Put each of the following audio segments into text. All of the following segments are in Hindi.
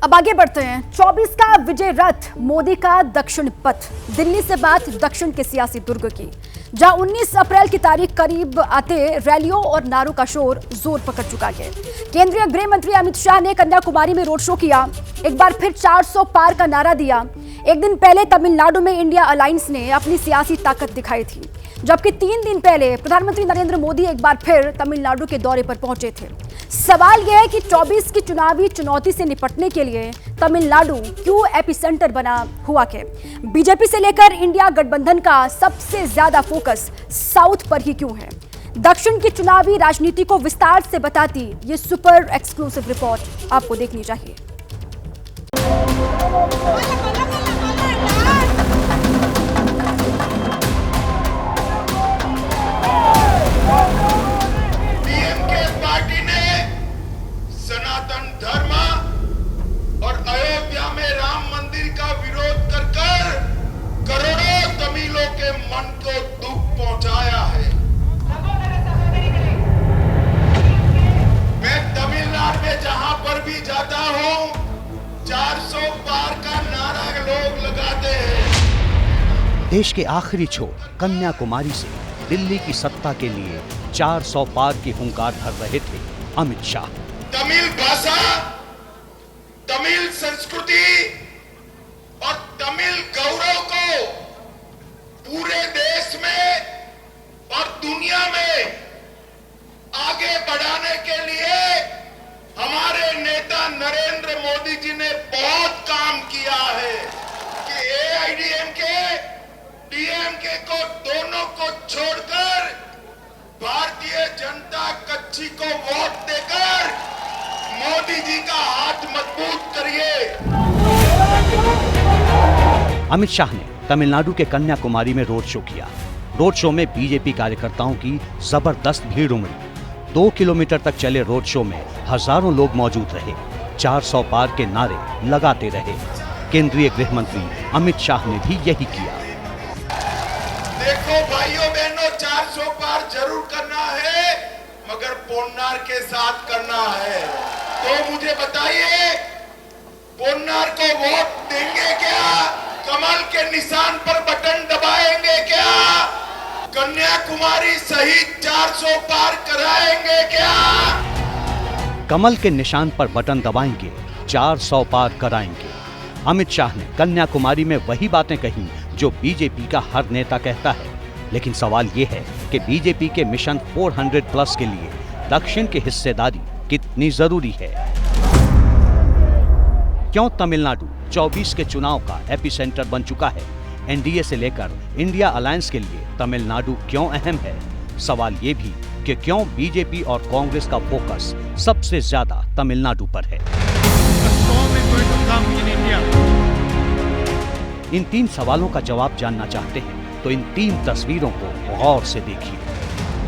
अब आगे बढ़ते हैं। 24 का विजय रथ, मोदी का दक्षिण पथ। दिल्ली से बात दक्षिण के सियासी दुर्ग की, जहां 19 अप्रैल की तारीख करीब आते रैलियों और नारों का शोर जोर पकड़ चुका है। केंद्रीय गृह मंत्री अमित शाह ने कन्याकुमारी में रोड शो किया, एक बार फिर 400 पार का नारा दिया। एक दिन पहले तमिलनाडु में इंडिया अलायंस ने अपनी सियासी ताकत दिखाई थी, जबकि 3 दिन पहले प्रधानमंत्री नरेंद्र मोदी एक बार फिर तमिलनाडु के दौरे पर पहुंचे थे। सवाल यह है कि 24 की चुनावी चुनौती से निपटने के लिए तमिलनाडु क्यों एपिसेंटर बना हुआ है? बीजेपी से लेकर इंडिया गठबंधन का सबसे ज्यादा फोकस साउथ पर ही क्यों है? दक्षिण की चुनावी राजनीति को विस्तार से बताती ये सुपर एक्सक्लूसिव रिपोर्ट आपको देखनी चाहिए। देश के आखिरी छोर कन्याकुमारी से दिल्ली की सत्ता के लिए 400 पार की हुंकार भर रहे थे अमित शाह। तमिल भाषा, तमिल संस्कृति और तमिल गौरव को पूरे देश में और दुनिया में आगे बढ़ाने के लिए हमारे नेता नरेंद्र मोदी जी ने बहुत काम किया है कि एआईडीएमके डीएमके को दोनों को छोड़कर भारतीय जनता कच्छी को वोट देकर मोदी जी का हाथ मजबूत करिए। अमित शाह ने तमिलनाडु के कन्याकुमारी में रोड शो किया। रोड शो में बीजेपी कार्यकर्ताओं की जबरदस्त भीड़ उमड़ी। 2 किलोमीटर तक चले रोड शो में हजारों लोग मौजूद रहे। 400 पार के नारे लगाते रहे। केंद्रीय गृह मंत्री अमित शाह ने भी यही किया। देखो भाइयों बहनों, 400 पार जरूर करना है, मगर पोन्नार के साथ करना है। तो मुझे बताइए, पोन्नार को वोट देंगे क्या? कमल के निशान पर बटन दबाएंगे क्या? कन्याकुमारी सहित 400 पार कराएंगे क्या? कमल के निशान पर बटन दबाएंगे, 400 पार कराएंगे। अमित शाह ने कन्याकुमारी में वही बातें कही जो बीजेपी का हर नेता कहता है। लेकिन सवाल यह है कि बीजेपी के मिशन 400 प्लस के लिए दक्षिण की हिस्सेदारी कितनी जरूरी है? क्यों तमिलनाडु 24 के चुनाव का एपिसेंटर बन चुका है? एनडीए से लेकर इंडिया अलायंस के लिए तमिलनाडु क्यों अहम है? सवाल ये भी कि क्यों बीजेपी और कांग्रेस का फोकस सबसे ज्यादा तमिलनाडु पर है? इन 3 सवालों का जवाब जानना चाहते हैं तो इन 3 तस्वीरों को गौर से देखिए।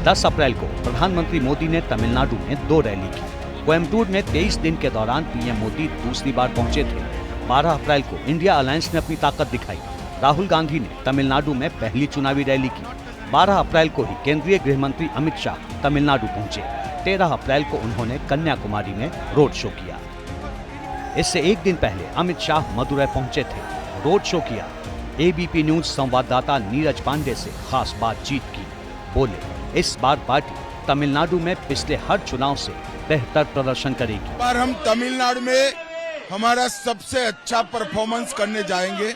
10 अप्रैल को प्रधानमंत्री मोदी ने तमिलनाडु में 2 रैली की। कोयम्बटूर में 23 दिन के दौरान पीएम मोदी दूसरी बार पहुंचे थे। 12 अप्रैल को इंडिया अलायंस ने अपनी ताकत दिखाई। राहुल गांधी ने तमिलनाडु में पहली चुनावी रैली की। 12 अप्रैल को ही केंद्रीय गृह मंत्री अमित शाह तमिलनाडु पहुंचे। 13 अप्रैल को उन्होंने कन्याकुमारी में रोड शो किया। इससे एक दिन पहले अमित शाह मदुरै पहुंचे थे, रोड शो किया। एबीपी न्यूज संवाददाता नीरज पांडे से खास बातचीत की। बोले, इस बार पार्टी तमिलनाडु में पिछले हर चुनाव से बेहतर प्रदर्शन करेगी। इस बार हम तमिलनाडु में हमारा सबसे अच्छा परफॉर्मेंस करने जाएंगे।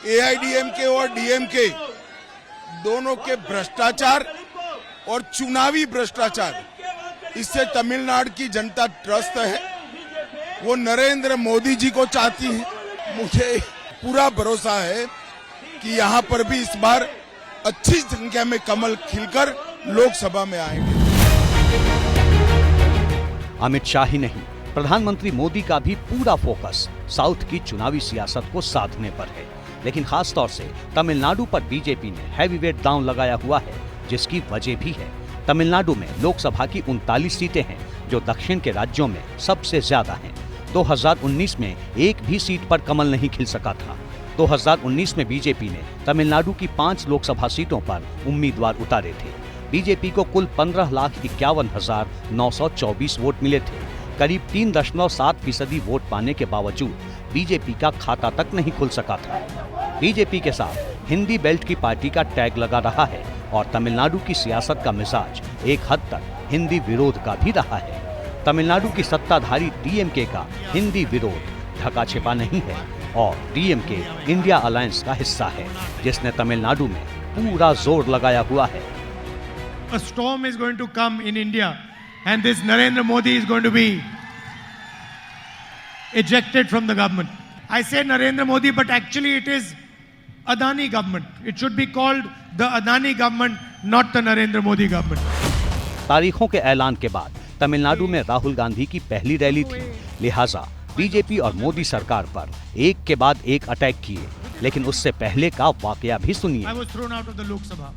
एआईडीएमके और डीएमके दोनों के भ्रष्टाचार और चुनावी भ्रष्टाचार, इससे तमिलनाडु की जनता त्रस्त है। वो नरेंद्र मोदी जी को चाहती है। मुझे पूरा भरोसा है कि यहाँ पर भी इस बार अच्छी संख्या में कमल खिलकर लोकसभा में आएंगे। अमित शाह ही नहीं, प्रधानमंत्री मोदी का भी पूरा फोकस साउथ की चुनावी सियासत को साधने पर है। लेकिन खास तौर से तमिलनाडु पर बीजेपी ने हैवीवेट दांव लगाया हुआ है, जिसकी वजह भी है। तमिलनाडु में लोकसभा की 39 सीटें हैं, जो दक्षिण के राज्यों में सबसे ज्यादा हैं। 2019 में एक भी सीट पर कमल नहीं खिल सका था। 2019 में बीजेपी ने तमिलनाडु की 5 लोकसभा सीटों पर उम्मीदवार उतारे थे। बीजेपी को कुल 15,51,924 वोट मिले थे। करीब 3.7% वोट पाने के बावजूद बीजेपी का खाता तक नहीं खुल सका था। बीजेपी के साथ हिंदी बेल्ट की पार्टी का टैग लगा रहा है और तमिलनाडु की सियासत का मिजाज एक हद तक हिंदी विरोध का भी रहा है। तमिलनाडु की सत्ताधारी डीएमके का हिंदी विरोध ढका छिपा नहीं है और डीएमके इंडिया अलायंस का हिस्सा है, जिसने तमिलनाडु में पूरा जोर लगाया हुआ है। A storm is going to come in India and this Narendra Modi is going to be ejected from the government. I say Narendra Modi, but actually it is Adani government. It should be called the Adani government, not the Narendra Modi government. तारीखों के ऐलान के बाद तमिलनाडु में राहुल गांधी की पहली रैली थी, लिहाजा बीजेपी और मोदी सरकार पर एक के बाद एक अटैक किए। लेकिन उससे पहले का वाकया भी सुनिए। I was thrown out of the Lok Sabha.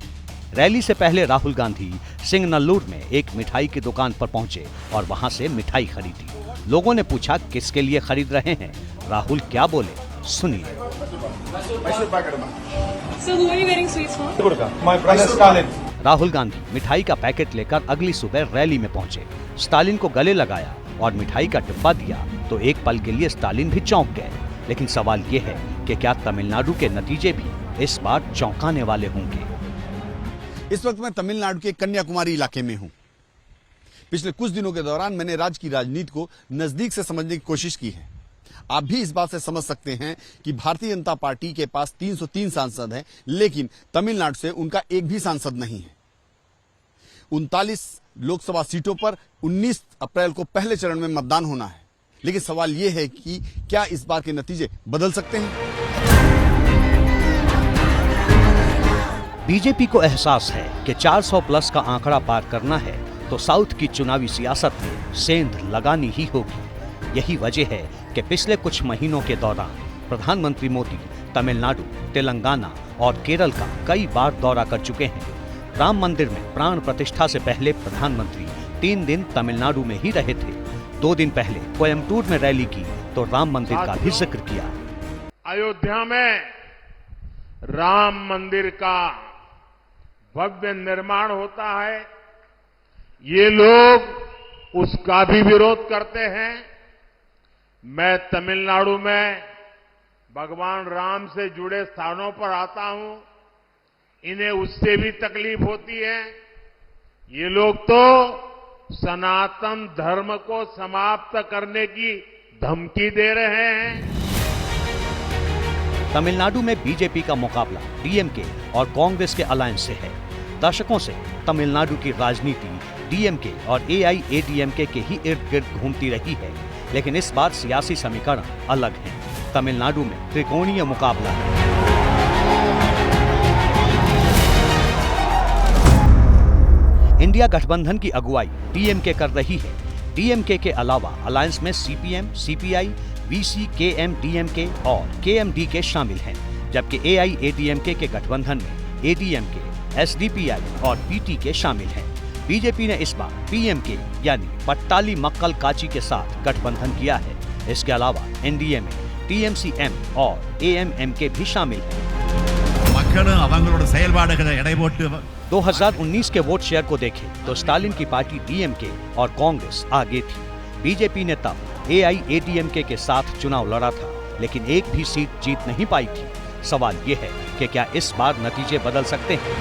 Rally से पहले राहुल गांधी सिंगनल्लूर में एक मिठाई की दुकान पर पहुंचे और वहां से मिठाई खरीदी। लोगों ने पूछा किसके लिए खरीद रहे हैं, राहुल क्या बोले, सुनिए। So who are you getting sweets for? My brother Stalin. Rahul Gandhi मिठाई का पैकेट लेकर अगली सुबह रैली में पहुंचे। स्टालिन को गले लगाया और मिठाई का डिब्बा दिया तो एक पल के लिए स्टालिन भी चौंक गए। लेकिन सवाल ये है कि क्या तमिलनाडु के नतीजे भी इस बार चौंकाने वाले होंगे। इस वक्त मैं तमिलनाडु के कन्याकुमारी इलाके में हूं। पिछले कुछ दिनों के दौरान मैंने राज्य की राजनीति को नजदीक से समझने की कोशिश की है। आप भी इस बात से समझ सकते हैं कि भारतीय जनता पार्टी के पास 303 सांसद हैं, लेकिन तमिलनाडु से उनका एक भी सांसद नहीं है। 39 लोकसभा सीटों पर 19 अप्रैल को पहले चरण में मतदान होना है, लेकिन सवाल यह है कि क्या इस बार के नतीजे बदल सकते हैं? बीजेपी को एहसास है कि 400 प्लस का आंकड़ा पार करना है तो साउथ की चुनावी सियासत में सेंध लगानी ही होगी। यही वजह है कि पिछले कुछ महीनों के दौरान प्रधानमंत्री मोदी तमिलनाडु, तेलंगाना और केरल का कई बार दौरा कर चुके हैं। राम मंदिर में प्राण प्रतिष्ठा से पहले प्रधानमंत्री 3 दिन तमिलनाडु में ही रहे थे। 2 दिन पहले कोयम्बटूर में रैली की तो राम मंदिर का भी जिक्र किया। अयोध्या में राम मंदिर का भव्य निर्माण होता है, ये लोग उसका भी विरोध करते हैं। मैं तमिलनाडु में भगवान राम से जुड़े स्थानों पर आता हूं, इन्हें उससे भी तकलीफ होती है। ये लोग तो सनातन धर्म को समाप्त करने की धमकी दे रहे हैं। तमिलनाडु में बीजेपी का मुकाबला डीएमके और कांग्रेस के अलायंस से है। दशकों से तमिलनाडु की राजनीति डीएमके और एआईएडीएमके के ही इर्द गिर्द घूमती रही है, लेकिन इस बार सियासी समीकरण अलग हैं। तमिलनाडु में त्रिकोणीय मुकाबला है। इंडिया गठबंधन की अगुवाई डीएमके कर रही है। डीएमके के अलावा अलायंस में सीपीएम, सीपीआई, वीसी, केएमडीएमके और केएमडीके शामिल हैं, जबकि एआईएडीएमके के गठबंधन में एडीएमके, एसडीपीआई और पीटीके शामिल हैं। बीजेपी ने इस बार पीएमके यानी पट्टाली मक्कल काची के साथ गठबंधन किया है। इसके अलावा एनडीए में टीएमसीएम और एएमएमके भी शामिल हैं। 2019 के वोट शेयर को देखें तो स्टालिन की पार्टी डीएमके और कांग्रेस आगे थी। बीजेपी ने तब एआईएडीएमके के साथ चुनाव लड़ा था, लेकिन एक भी सीट जीत नहीं पाई थी। सवाल ये है कि क्या इस बार नतीजे बदल सकते हैं?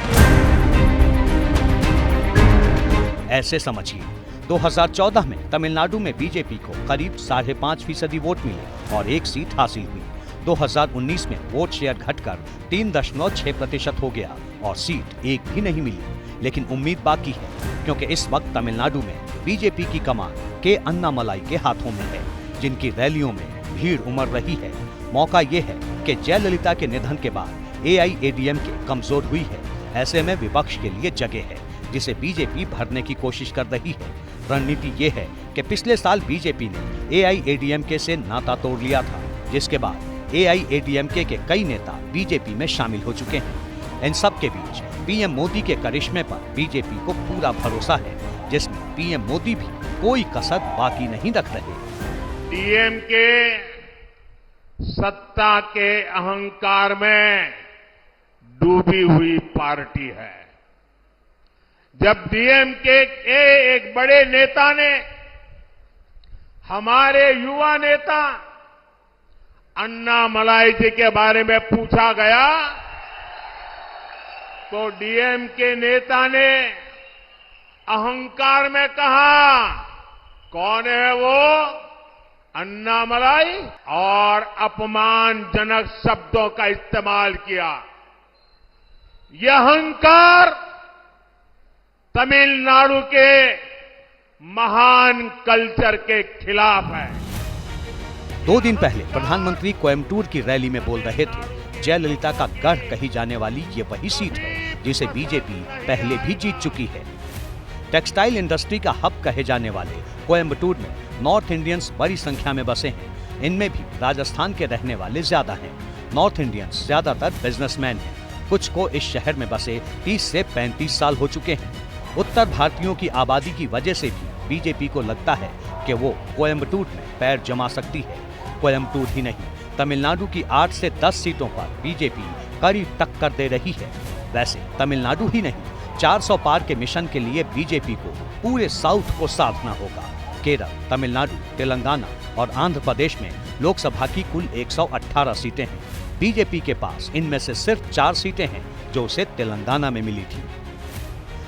ऐसे समझिए, 2014 में तमिलनाडु में बीजेपी को करीब 5.5% वोट मिले और एक सीट हासिल हुई। 2019 में वोट शेयर घटकर 3.6% हो गया और सीट एक भी नहीं मिली। लेकिन उम्मीद बाकी है, क्योंकि इस वक्त तमिलनाडु में बीजेपी की कमान के अन्नामलाई के हाथों में है, जिनकी रैलियों में भीड़ उमड़ रही है। मौका ये है कि जयललिता के निधन के बाद एआईएडीएमके कमजोर हुई है। ऐसे में विपक्ष के लिए जगह है, जिसे बीजेपी भरने की कोशिश कर रही है। रणनीति ये है कि पिछले साल बीजेपी ने एआईएडीएमके से नाता तोड़ लिया था, जिसके बाद एआईएडीएमके के कई नेता बीजेपी में शामिल हो चुके हैं। इन सब के बीच पीएम मोदी के करिश्मे पर बीजेपी को पूरा भरोसा है, जिसमें पीएम मोदी भी कोई कसर बाकी नहीं रख रहे। डीएमके सत्ता के अहंकार में डूबी हुई पार्टी है। जब डीएमके के एक बड़े नेता ने हमारे युवा नेता अन्नामलाई जी के बारे में पूछा गया तो डीएमके नेता ने अहंकार में कहा, कौन है वो अन्नामलाई, और अपमानजनक शब्दों का इस्तेमाल किया। यह अहंकार तमिलनाडु के महान कल्चर के खिलाफ है। 2 दिन पहले प्रधानमंत्री कोयम्बटूर की रैली में बोल रहे थे, जयललिता का गढ़ कही जाने वाली ये वही सीट है जिसे बीजेपी पहले भी जीत चुकी है। टेक्सटाइल इंडस्ट्री का हब कहे जाने वाले कोयम्बटूर में नॉर्थ इंडियंस बड़ी संख्या में बसे हैं। इनमें भी राजस्थान के रहने वाले ज्यादा हैं। नॉर्थ इंडियंस ज्यादातर बिजनेसमैन हैं। कुछ को इस शहर में बसे 30 से 35 साल हो चुके हैं। उत्तर भारतीयों की आबादी की वजह से भी बीजेपी को लगता है कि वो कोयम्बटूर में पैर जमा सकती है। कोयम्बटूर ही नहीं, तमिलनाडु की 8 से 10 सीटों पर बीजेपी कड़ी टक्कर दे रही है। वैसे तमिलनाडु ही नहीं, 400 पार के मिशन के लिए बीजेपी को पूरे साउथ को साधना होगा। केरल, तमिलनाडु, तेलंगाना और आंध्र प्रदेश में लोकसभा की कुल 118 सीटें हैं। बीजेपी के पास इनमें से सिर्फ 4 सीटें हैं जो उसे तेलंगाना में मिली थी।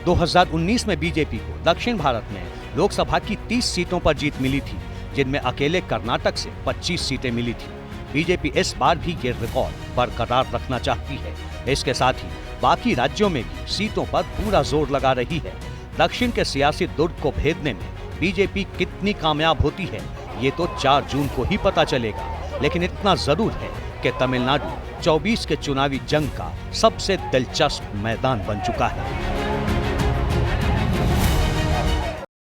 2019 में बीजेपी को दक्षिण भारत में लोकसभा की 30 सीटों पर जीत मिली थी, जिनमें अकेले कर्नाटक से 25 सीटें मिली थी। बीजेपी इस बार भी ये रिकॉर्ड बरकरार रखना चाहती है। इसके साथ ही बाकी राज्यों में भी सीटों पर पूरा जोर लगा रही है। दक्षिण के सियासी दुर्ग को भेदने में बीजेपी कितनी कामयाब होती है, ये तो 4 जून को ही पता चलेगा। लेकिन इतना जरूर है कि तमिलनाडु 24 के चुनावी जंग का सबसे दिलचस्प मैदान बन चुका है।